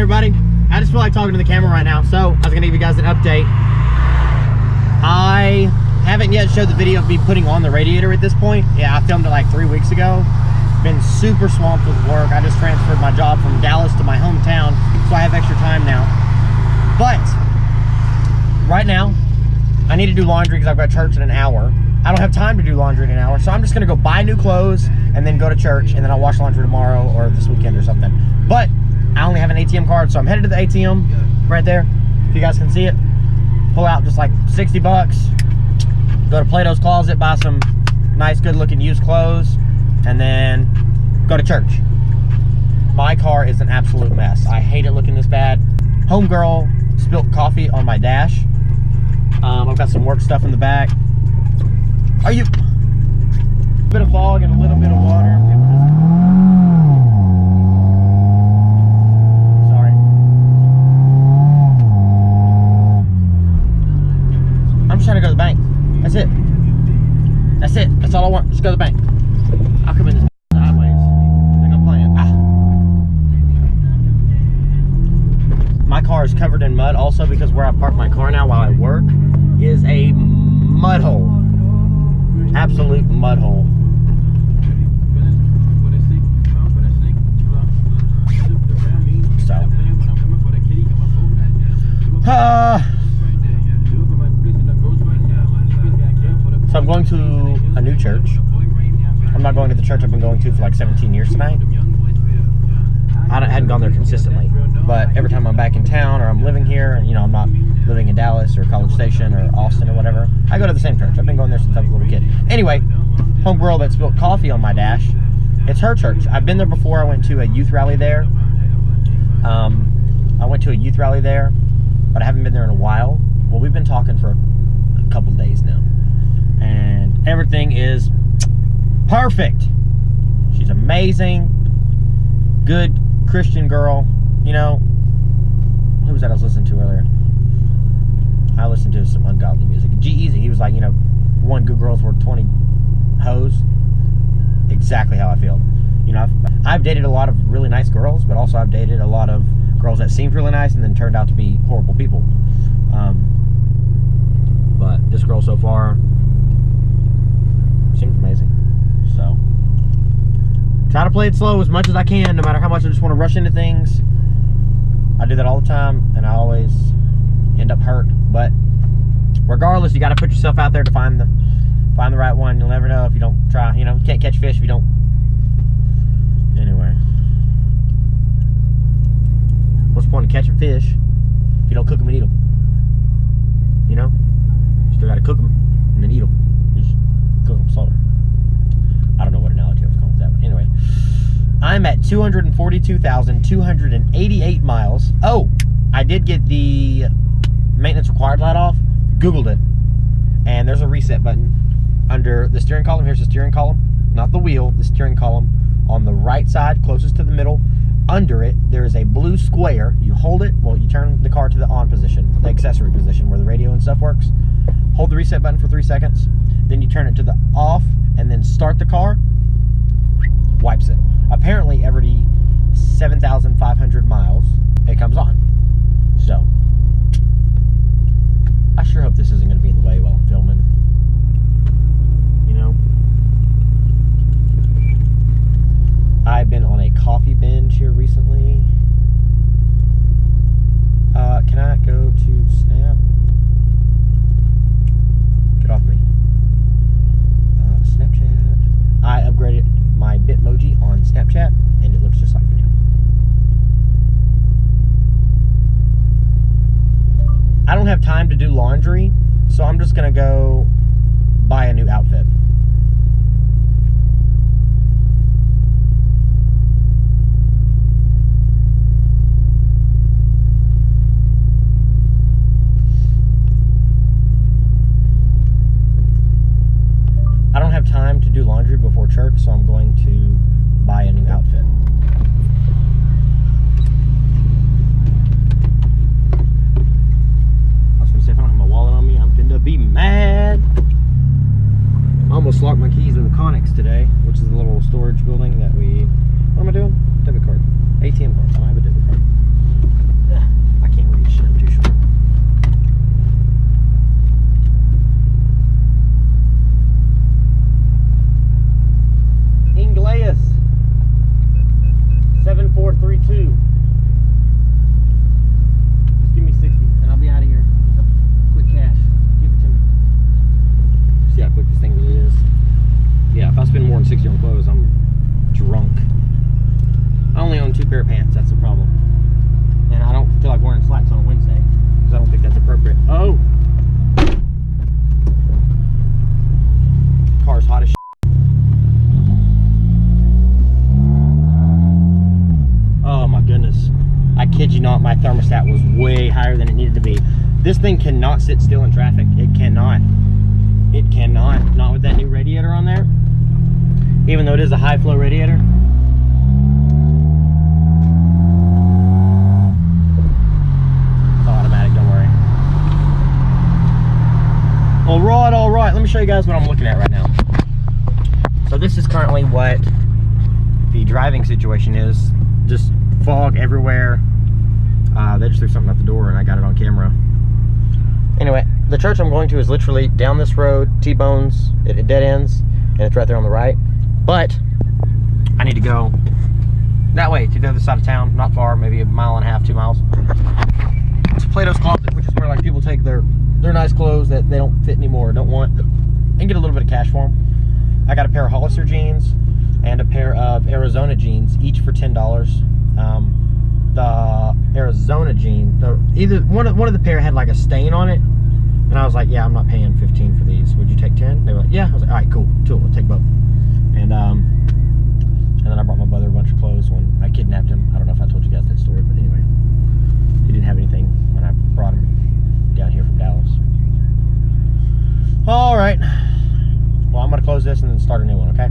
everybody? I just feel like talking to the camera right now, so I was gonna give you guys an update. I haven't yet showed the video of me putting on the radiator at this point. Yeah, I filmed it like 3 weeks ago. Been super swamped with work. I just transferred my job from Dallas to my hometown, so I have extra time now. But right now, I need to do laundry because I've got church in an hour. I don't have time to do laundry in an hour, so I'm just gonna go buy new clothes and then go to church, and then I'll wash laundry tomorrow or this weekend or something. But I only have an ATM card, so I'm headed to the ATM right there. If you guys can see it, pull out just like 60 bucks, go to Plato's Closet, buy some nice, good looking used clothes, and then go to church. My car is an absolute mess. I hate it looking this bad. Homegirl spilled coffee on my dash. I've got some work stuff in the back. A bit of fog and a little bit of water. Sorry. I'm just trying to go to the bank. That's it. That's it. That's all I want. Just go to the bank. I'll come in this sideways. I think I'm playing. My car is covered in mud also because where I park my car now while I work is a mud hole. Absolute mud hole. So I'm going to a new church. I'm not going to the church I've been going to for like 17 years tonight. I hadn't gone there consistently, but every time I'm back in town or I'm living here, you know, I'm not living in Dallas or College Station or Austin or whatever, I go to the same church. I've been going there since I was a little kid. Anyway, homegirl that spilled coffee on my dash, it's her church. I've been there before. I went to a youth rally there. But I haven't been there in a while. Well, we've been talking for a couple days now, and everything is perfect. She's amazing, good Christian girl. You know, who was that I was listening to earlier? I listened to some ungodly music. G-Eazy, he was like, you know, one good girl's worth 20 hoes. Exactly how I feel. You know, I've dated a lot of really nice girls, but also I've dated a lot of girls that seemed really nice and then turned out to be horrible people. But this girl so far seems amazing. So try to play it slow as much as I can, no matter how much I just want to rush into things. I do that all the time, and I always end up hurt. But regardless, you got to put yourself out there to find the right one. You'll never know if you don't try. You know, you can't catch fish if you don't. Anyway, what's the point of catching fish if you don't cook them and eat them? You know, you still got to cook them and then eat them. You just cook them, salt them. I don't know what analogy I was going with that, but anyway, I'm at 242,288 miles. Oh, I did get the maintenance required light off. Googled it, and there's a reset button under the steering column. Here's the steering column, not the wheel, the steering column on the right side, closest to the middle. Under it, there is a blue square. You hold it, well, you turn the car to the on position, the accessory position where the radio and stuff works. Hold the reset button for 3 seconds, then you turn it to the off, and then start the car. Wipes it. Apparently, every 7,500 miles, it comes on. So, I sure hope this isn't going to be in the way while I'm filming. You know? I've been on a coffee binge here recently. Can I go to Snap? Get off me. Snapchat. I upgraded my Bitmoji on Snapchat, and it looks just like me now. I don't have time to do laundry, so I'm just gonna go buy a new outfit. I don't have time to do laundry before church, so I'm going to buy a new outfit. I was gonna say, if I don't have my wallet on me, I'm finna be mad. I almost locked my keys in the Connex today, which is the little storage building that we... What am I doing? Debit card. ATM card. I don't have a debit card. 2. Just give me 60 and I'll be out of here. Quick cash. Give it to me. See how quick this thing really is. Yeah, if I spend more than 60 on clothes, I'm drunk. I only own 2 pair of pants, that's the problem. And I don't feel like wearing slacks on a Wednesday, because I don't think that's appropriate. Oh! Car's hot as shit. Oh my goodness. I kid you not, my thermostat was way higher than it needed to be. This thing cannot sit still in traffic. It cannot. It cannot. Not with that new radiator on there. Even though it is a high flow radiator. It's automatic, don't worry. All right, let me show you guys what I'm looking at right now. So this is currently what the driving situation is. Just fog everywhere. They just threw something out the door and I got it on camera. Anyway, the church I'm going to is literally down this road, T-bones, it dead ends, and it's right there on the right. But I need to go that way to the other side of town, not far, maybe a mile and a half, 2 miles. To Plato's Closet, which is where like people take their nice clothes that they don't fit anymore, don't want, and get a little bit of cash for them. I got a pair of Hollister jeans and a pair of Arizona jeans, each for $10. The Arizona jeans, either one of the pair had like a stain on it, and I was like, yeah, I'm not paying 15 for these. Would you take 10? They were like, yeah. I was like, all right, cool, I'll take both. And then I brought my brother a bunch of clothes when I kidnapped him. I don't know if I told you guys that story, but anyway, he didn't have anything when I brought him down here from Dallas. All right, well, I'm gonna close this and then start a new one, okay?